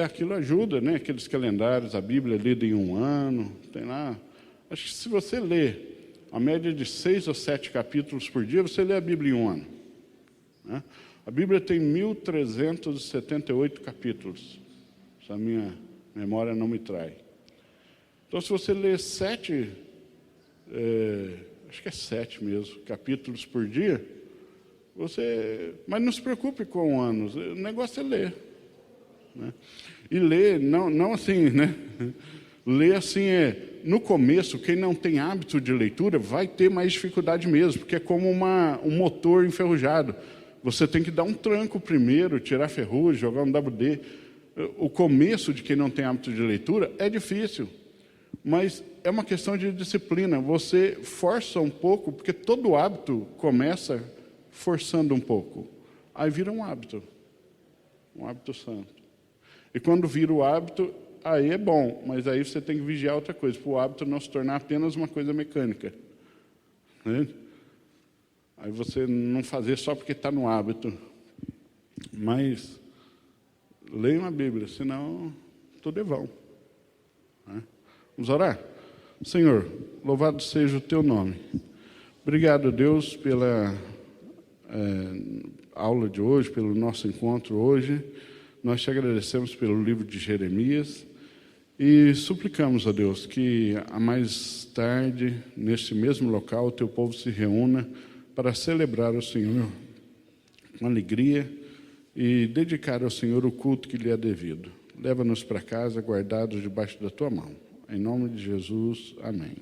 Aquilo ajuda, né? Aqueles calendários, a Bíblia lida em 1 ano, tem lá. Acho que se você ler a média de 6 ou 7 capítulos por dia, você lê a Bíblia em 1 ano, né? A Bíblia tem 1.378 capítulos, se a minha memória não me trai. Então, se você ler 7, acho que é 7 mesmo, capítulos por dia, mas não se preocupe com anos, o negócio é ler, né? E ler, não assim, né? Ler assim no começo, quem não tem hábito de leitura vai ter mais dificuldade mesmo, porque é como um motor enferrujado. Você tem que dar um tranco primeiro, tirar ferrugem, jogar um WD. O começo de quem não tem hábito de leitura é difícil, mas é uma questão de disciplina. Você força um pouco, porque todo hábito começa forçando um pouco. Aí vira um hábito santo. E quando vira o hábito, aí é bom, mas aí você tem que vigiar outra coisa, para o hábito não se tornar apenas uma coisa mecânica, né? Aí você não fazer só porque está no hábito. Mas leiam a Bíblia, senão tudo é vão, né? Vamos orar? Senhor, louvado seja o teu nome. Obrigado, Deus, pela aula de hoje, pelo nosso encontro hoje. Nós te agradecemos pelo livro de Jeremias e suplicamos a Deus que a mais tarde, neste mesmo local, o teu povo se reúna para celebrar o Senhor com alegria e dedicar ao Senhor o culto que lhe é devido. Leva-nos para casa, guardados debaixo da tua mão. Em nome de Jesus, amém.